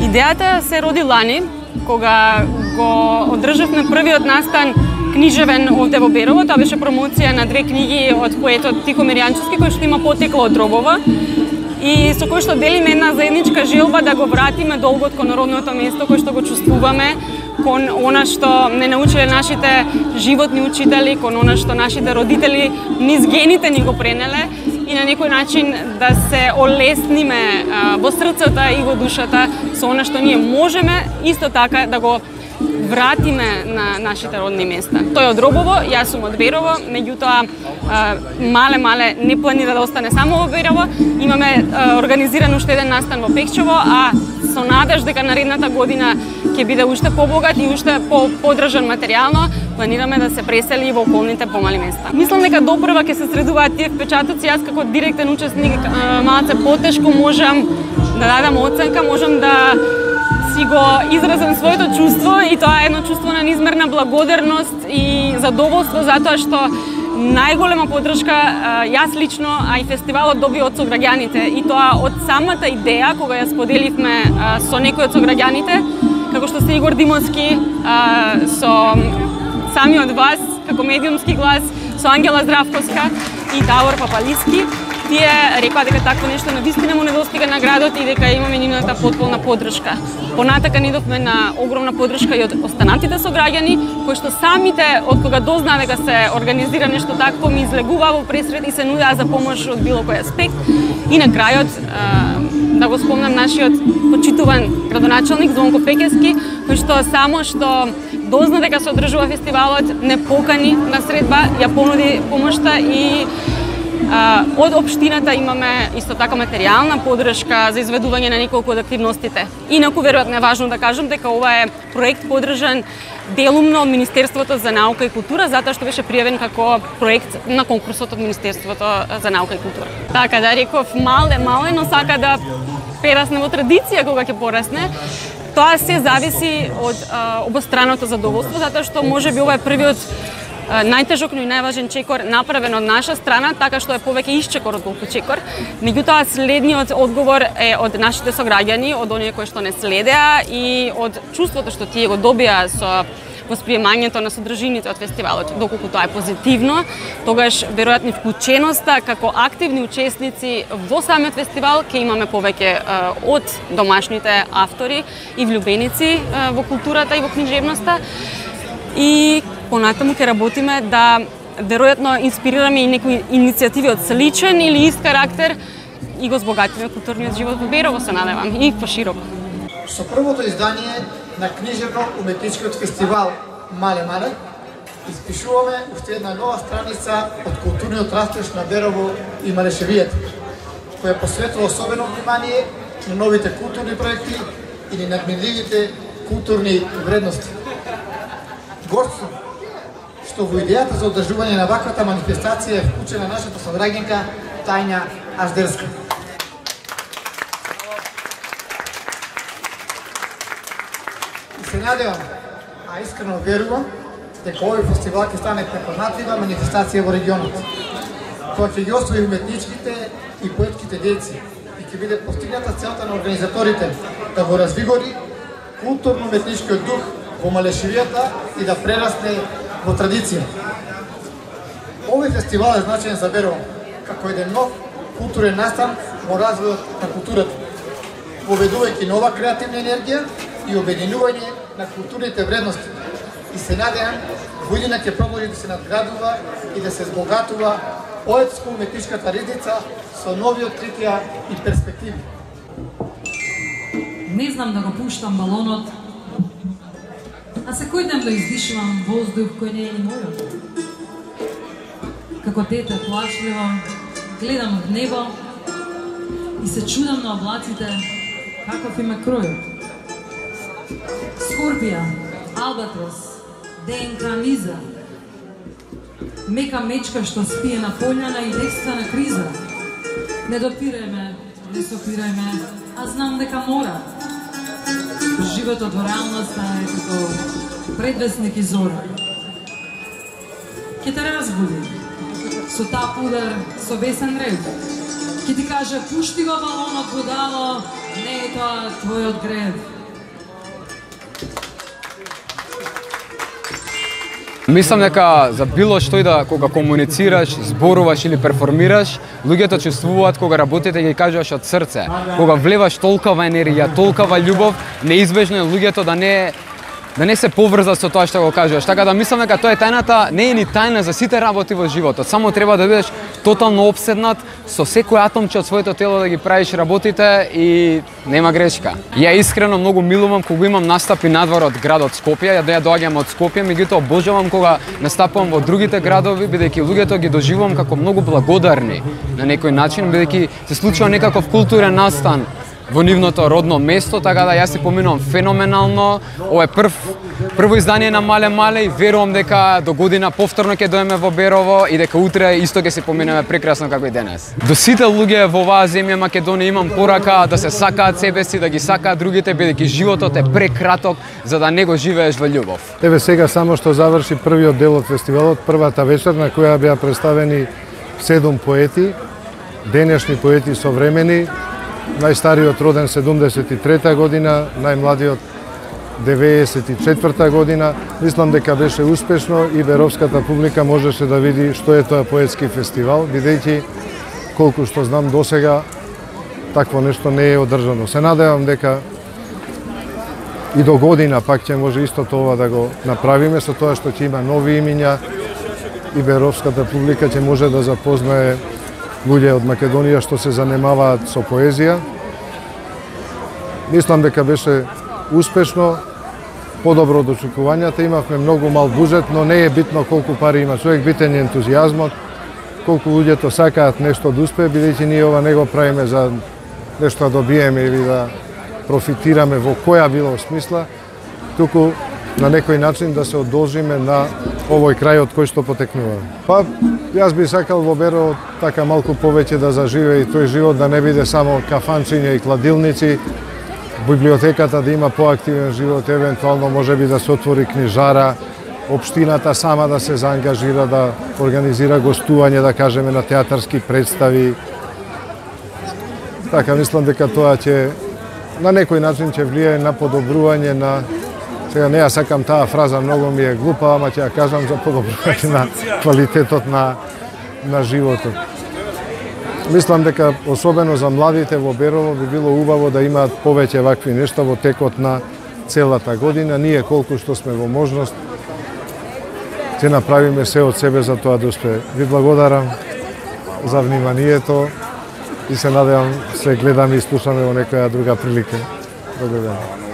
Идејата се роди лани, кога го одржавме првиот настан книжевен овде во Берово. Тоа беше промоција на 2 книги од поетот Тихомир Јанчевски, кој што има потекло од Дробова, и со кој што делиме една заедничка желба да го вратиме долгот кон родното место, кој што го чувствуваме, кон она што не научиле нашите животни учители, кон она што нашите родители низ гените ни го пренеле, и на некој начин да се олесниме во срцата и во душата со она што ние можеме исто така да го вратиме на нашите родни места. Тој од Дробово, јас сум од Берово, меѓутоа Мале не планира да остане само во Берово. Имаме организиран уште еден настан во Пекчево, а со надеж дека наредната година ќе биде уште побогат и уште подржан материјално, планираме да се пресели во околните помали места. Мислам дека допрва ќе се средуваат тие впечатоци. Јас како директен учесник малце потешко можам да дадам оценка, можам да си го изразам своето чувство, и тоа е едно чувство на неизмерна благодарност и задоволство, затоа што најголема поддршка јас лично, а и фестивалот доби од сограѓаните, и тоа од самата идеја кога ја споделивме со некои од сограѓаните, како што се Игор Димовски, со самиот вас како медиумски глас, со Ангела Здравковска и Давор Папалиски. Тие рекоа дека такво нешто навистина му недостига на градот и дека имаме нивната потполна поддршка. Понатака идовме на огромна поддршка и од останатите сограѓани, кои што самите од кога дознаа дека се организира нешто такво ми излегуваа во пресрет и се нудеа за помош од било кој аспект. И на крајот да го спомнам нашиот почитуван градоначалник Звонко Пекески, кој што само што дозна дека се одржува фестивалот, не покани на средба, ја понуди помошта, и од општината имаме исто така материјална поддршка за изведување на неколку од активностите. Инаку веројатно е важно да кажам дека ова е проект поддржан делумно од Министерството за наука и култура, затоа што беше пријавен како проект на конкурсот од Министерството за наука и култура. Така да реков, мале, но сака да перасне во традиција кога ќе порасне. Тоа се зависи од обостраното задоволство, затоа што можеби ова е првиот најтежок, но и најважен чекор направен од наша страна, така што е повеќе исчекор отколку чекор. Меѓутоа, следниот одговор е од нашите сограѓани, од оние кои што не следеа, и од чувството што тие го добија со восприемањето на содржините од фестивалот. Доколку тоа е позитивно, тогаш веројатно вклученоста како активни учесници во самиот фестивал ќе имаме повеќе од домашните автори и влюбеници во културата и во книжевноста. И понатаму ќе работиме да веројатно инспирираме и некои иницијативи од сличен или ист карактер и го збогатиме културниот живот во Берово, се надевам, и пошироко. Со првото издание на книжевно-уметничкиот фестивал Мале, испишуваме уште една нова страница од културниот растеж на Берово и Малешевијата, која посветува особено внимание на новите културни проекти и на надминливите културни вредности. Гордство што во идејата за одржување на ваквата манифестација е вклучена нашата сограѓанка Тања Аждерска. И се надевам, а искрено верувам, дека овој фестивал ќе стане препознатлива манифестација во регионот, која ќе ги освои уметничките и поетските дејци и ќе биде постигната целта на организаторите да го развигори културно-уметничкиот дух во Малешевијата и да прерасне во традиција. Овој фестивал е значаен за Берово, како еден нов културен настан во развојот на културата, поведувајќи нова креативна енергија и обединување на културните вредности. И се надевам, година ќе продолжи да се надградува и да се збогатува поетско-уметничката ризница со нови откритија и перспективи. Не знам да го пуштам балонот, а секој ден да издишувам воздух кој не е ни мојот. Како дете плачливо, гледам од небо и се чудам на облаците каков има кројот. Скорпија, албатрос, ДНК низа, мека мечка што спие на пољана и декстрана криза. Не допирај ме, не сопирај ме, а знам дека мора. Животот во реалноста е како предвестник и зора. Ке те разбуди со тап удар, со бесен рев. Ке ти каже, пушти го балонот будало, не е тоа твојот грев. Мислам дека за било што и да кога комуницираш, зборуваш или перформираш, луѓето чувствуваат кога работите ги кажуваш од срце. Кога влеваш толкова енергија, толкова љубов, неизбежно е луѓето да не се поврзат со тоа што го кажуваш. Така да мислам дека тоа е тајната, не е ни тајна за сите работи во животот. Само треба да бидеш тотално опседнат со секој атомче од своето тело да ги правиш работите и нема грешка. Ја искрено многу милувам кога имам настапи надвор од градот Скопје, ја доаѓам од Скопје, меѓутоа обожавам кога настапувам во другите градови, бидејќи луѓето ги доживувам како многу благодарни на некој начин, бидејќи се случува некаков културен настан во нивното родно место, така да јас си поминувам феноменално. Ова е прво издание на Мале и верувам дека до година повторно ќе дојдеме во Берово и дека утре исто ќе се поминеме прекрасно како и денес. До сите луѓе во оваа земја Македонија имам порака да се сакаат себе си, да ги сакаат другите, бидејќи животот е прекраток за да не го живееш во љубов. Еве сега само што заврши првиот дел од фестивалот, првата вечер на која беа представени 7 поети, денешни поети современи. Најстариот роден 73 година, најмладиот 94 година. Мислам дека беше успешно и беровската публика можеше да види што е тоа поетски фестивал, бидејќи колку што знам досега такво нешто не е одржано. Се надевам дека и до година пак ќе може исто тоа да го направиме, со тоа што ќе има нови имиња и беровската публика ќе може да запознае луѓе од Македонија што се занимаваат со поезија. Мислам дека беше успешно, подобро од очекувањата, имавме многу мал буџет, но не е битно колку пари има, човек битен е ентузијазмот, колку луѓето сакаат нешто да успее, бидејќи ние ова не го правиме за нешто да добиеме или да профитираме во која било смисла, туку на некој начин да се одолжиме на овој крај од кој што потекнуваме. Па, јас би сакал во Берово така малку повеќе да заживее и тој живот, да не биде само кафанчиња и кладилници, библиотеката да има поактивен живот, евентуално можеби да се отвори книжара, општината сама да се заангажира, да организира гостување, да кажеме, на театарски представи. Така, мислам дека тоа ќе на некој начин ќе влијае на подобрување на... Сега не ја сакам таа фраза, многу ми е глупа, ама ќе ја кажам за подобрување на квалитетот на животот. Мислам дека особено за младите во Берово би било убаво да имаат повеќе вакви нешта во текот на целата година. Ние колку што сме во можност ќе направиме се од себе за тоа да успее. Ви благодарам за вниманието и се надевам се гледаме и слушаме во некоја друга прилика. Благодарам.